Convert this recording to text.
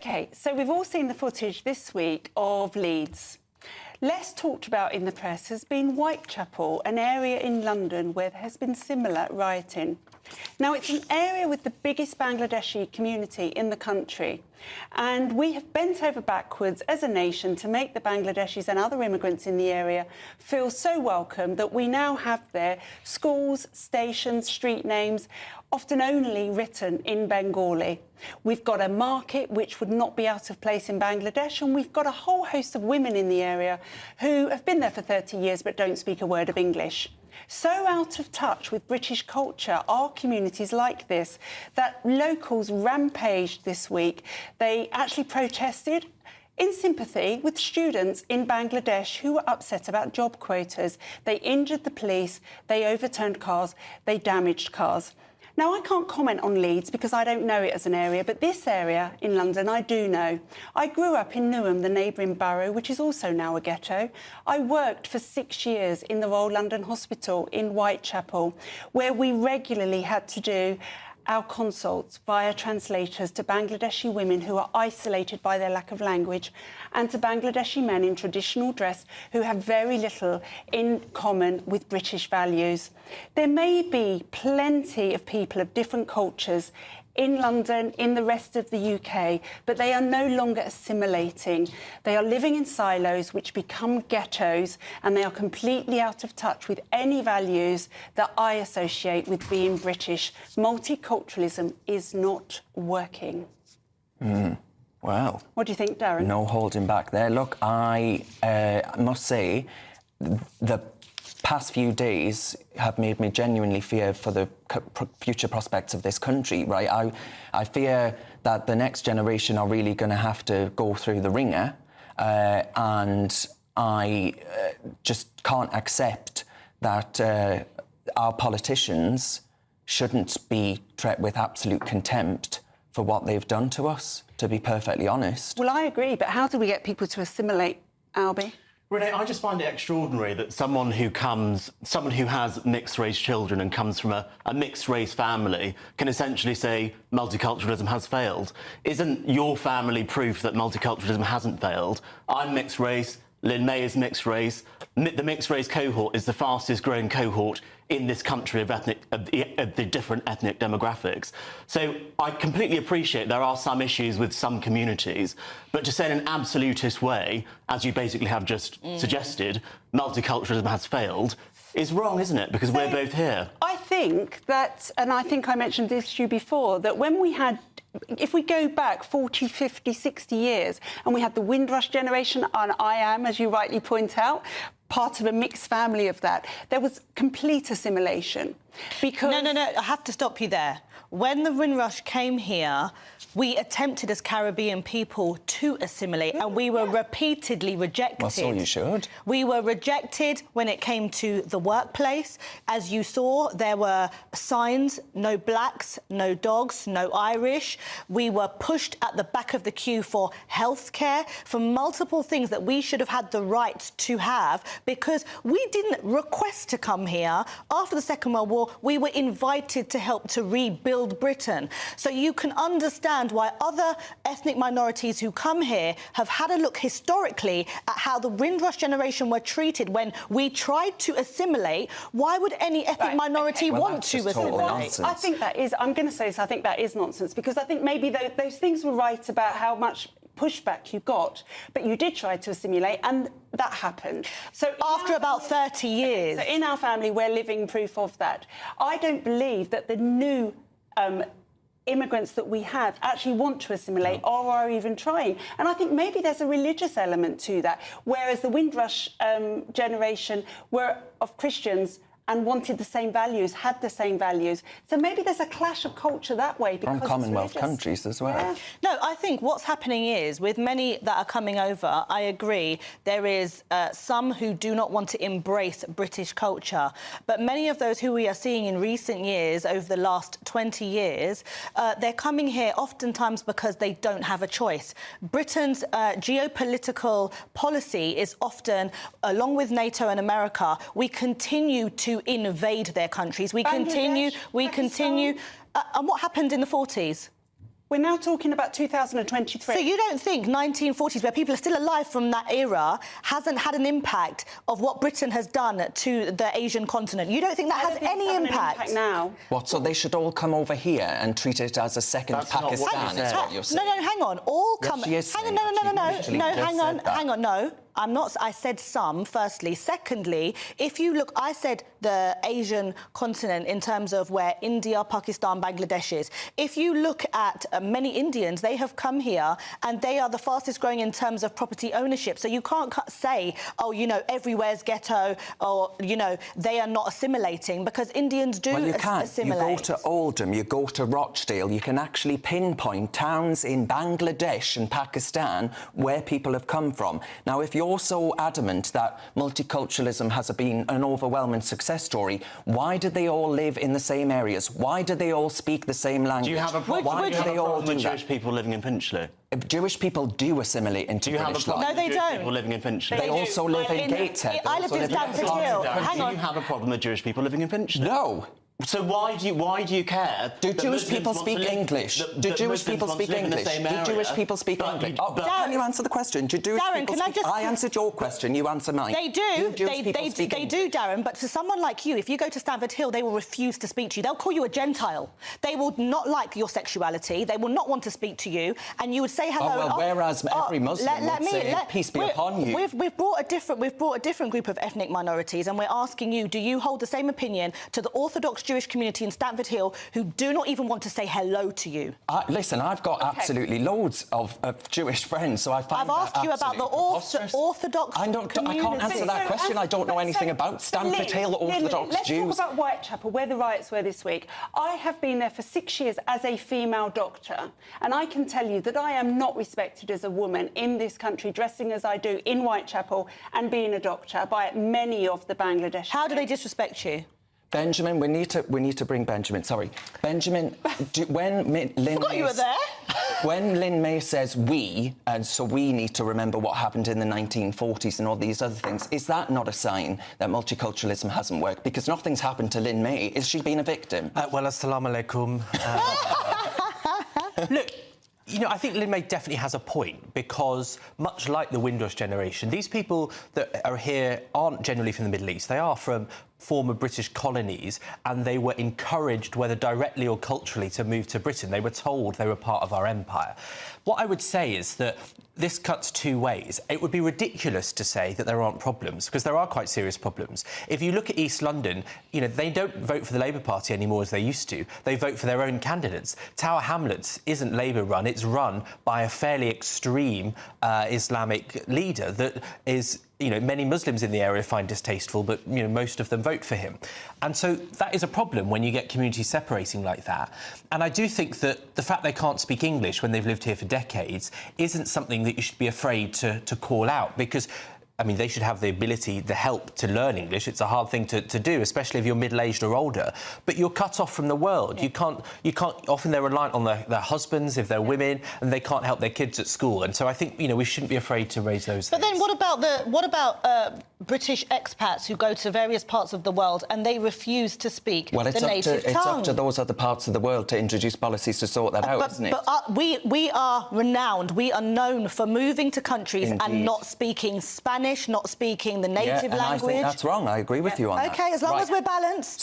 OK, so we've all seen the footage this week of Leeds. Less talked about in the press has been Whitechapel, an area in London where there has been similar rioting. Now, it's an area with the biggest Bangladeshi community in the country, and we have bent over backwards as a nation to make the Bangladeshis and other immigrants in the area feel so welcome that we now have there schools, stations, street names, often only written in Bengali. We've got a market which would not be out of place in Bangladesh, and we've got a whole host of women in the area who have been there for 30 years but don't speak a word of English. So out of touch with British culture are communities like this that locals rampaged this week. They actually protested in sympathy with students in Bangladesh who were upset about job quotas. They injured the police, they overturned cars, they damaged cars. Now, I can't comment on Leeds because I don't know it as an area, but this area in London I do know. I grew up in Newham, the neighbouring borough, which is also now a ghetto. I worked for 6 years in the Royal London Hospital in Whitechapel, where we regularly had to do our consults via translators to Bangladeshi women who are isolated by their lack of language, and to Bangladeshi men in traditional dress who have very little in common with British values. There may be plenty of people of different cultures in London, in the rest of the UK, but they are no longer assimilating. They are living in silos which become ghettos, and they are completely out of touch with any values that I associate with being British. Multiculturalism is not working. Well, what do you think, Darren? No holding back there. Look, I must say, the past few days have made me genuinely fear for the future prospects of this country, right? I fear that the next generation are really going to have to go through the ringer, and I just can't accept that our politicians shouldn't be treated with absolute contempt for what they've done to us, to be perfectly honest. Well, I agree, but how do we get people to assimilate, Albie? Renee, I just find it extraordinary that someone who has mixed-race children and comes from a mixed-race family can essentially say multiculturalism has failed. Isn't your family proof that multiculturalism hasn't failed? I'm mixed-race, Lynn May is mixed-race. The mixed-race cohort is the fastest-growing cohort in this country of the different ethnic demographics. So I completely appreciate there are some issues with some communities, but to say in an absolutist way, as you basically have just suggested, multiculturalism has failed, is wrong, isn't it? Because we're both here. I think that, and I think I mentioned this to you before, that when we had, if we go back 40, 50, 60 years, and we had the Windrush generation, and I am, as you rightly point out, part of a mixed family of that, there was complete assimilation. Because... No, I have to stop you there. When the Windrush came here, we attempted as Caribbean people to assimilate, and we were repeatedly rejected. Well, so you should. We were rejected when it came to the workplace. As you saw, there were signs, no blacks, no dogs, no Irish. We were pushed at the back of the queue for healthcare, for multiple things that we should have had the right to have, because we didn't request to come here. After the Second World War, we were invited to help to rebuild Britain. So you can understand why other ethnic minorities who come here have had a look historically at how the Windrush generation were treated when we tried to assimilate. Why would any ethnic minority want to assimilate? I think that is, I'm going to say this, I think that is nonsense, because I think maybe those things were right about how much pushback you got, but you did try to assimilate, and that happened. So after about 30 years. So in our family, we're living proof of that. I don't believe that the new immigrants that we have actually want to assimilate or are even trying. And I think maybe there's a religious element to that, whereas the Windrush generation were of Christians and wanted the same values, had the same values. So maybe there's a clash of culture that way. From Commonwealth countries as well. Yeah. No, I think what's happening is, with many that are coming over, I agree, there is some who do not want to embrace British culture. But many of those who we are seeing in recent years, over the last 20 years, they're coming here oftentimes because they don't have a choice. Britain's geopolitical policy is often, along with NATO and America, we continue to invade their countries. We continue. And what happened in the 40s? We're now talking about 2023. So you don't think 1940s, where people are still alive from that era, hasn't had an impact of what Britain has done to the Asian continent? You don't think that has any impact? Now? What, so they should all come over here and treat it as a second That's not what Pakistan, you is said. what you're saying? No, hang on. All Yes, come... she is hang on, saying that. no, She literally no, just hang said on, no. I'm not... I said some, firstly. Secondly, if you look... I said the Asian continent in terms of where India, Pakistan, Bangladesh is. If you look at many Indians, they have come here and they are the fastest growing in terms of property ownership. So you can't say, oh, you know, everywhere's ghetto or, you know, they are not assimilating, because Indians do Well, you can. assimilate. You go to Oldham, you go to Rochdale, you can actually pinpoint towns in Bangladesh and Pakistan where people have come from. Now, if you're so adamant that multiculturalism has been an overwhelming success story, why do they all live in the same areas? Why do they all speak the same language? Do you have a problem, Why do they all do with that? Jewish people living in Finchley? Jewish people do assimilate into Do you have a British problem life. No, they with Jewish don't. people living in Finchley? They also live in Gateshead. I lived in Stamford Hill. Hang Do on. you have a problem with Jewish people living in Finchley? No. So why do you care? Do that Jewish Muslims people want speak to live- English? that- Do that Jewish Muslims people want to speak live in the English? same Do area? Jewish people speak But- English? but- Can you answer the question? Do Jewish Darren, people can I speak... just- I answered your question, you answer mine. They do. Jewish people speak They English? do, Darren. But for someone like you, if you go to Stamford Hill, they will refuse to speak to you. They'll call you a Gentile. They will not like your sexuality. They will not want to speak to you. And you would say hello. Oh, well, whereas every Muslim would say, peace be upon you. We've brought a different group of ethnic minorities, and we're asking you, do you hold the same opinion to the Orthodox Jewish community in Stamford Hill who do not even want to say hello to you? Listen, I've got absolutely loads of Jewish friends, so I find I've asked you about the Orthodox I can't answer that question. I don't know anything about Stamford Hill Orthodox Jews. Let's talk about Whitechapel, where the riots were this week. I have been there for 6 years as a female doctor, and I can tell you that I am not respected as a woman in this country, dressing as I do in Whitechapel and being a doctor, by many of the Bangladeshi. How do they disrespect you? Benjamin, we need to bring Benjamin. Sorry, Benjamin. When Lynn Forgot you were there. When Lynn May says we, and so we need to remember what happened in the 1940s and all these other things, is that not a sign that multiculturalism hasn't worked? Because nothing's happened to Lynn May. Is she been a victim? Well, assalamu alaikum. Look, you know, I think Lynn May definitely has a point, because much like the Windrush generation, these people that are here aren't generally from the Middle East. They are from former British colonies, and they were encouraged, whether directly or culturally, to move to Britain. They were told they were part of our empire. What I would say is that this cuts two ways. It would be ridiculous to say that there aren't problems, because there are quite serious problems. If you look at East London, you know, they don't vote for the Labour Party anymore as they used to. They vote for their own candidates. Tower Hamlets isn't Labour-run. It's run by a fairly extreme Islamic leader that is, you know, many Muslims in the area find distasteful, but, you know, most of them vote for him. And so that is a problem when you get communities separating like that. And I do think that the fact they can't speak English when they've lived here for decades isn't something that you should be afraid to call out, because I mean, they should have the ability, the help to learn English. It's a hard thing to do, especially if you're middle-aged or older. But you're cut off from the world. Yeah. You can't. Often they're reliant on their husbands if they're women, and they can't help their kids at school. And so I think, you know, we shouldn't be afraid to raise those things. But then what about British expats who go to various parts of the world and they refuse to speak the native tongue? It's up to those other parts of the world to introduce policies to sort that out, isn't it? But we are renowned. We are known for moving to countries and not speaking Spanish, not speaking the native language. I think that's wrong. I agree with you on that. OK, as long as we're balanced.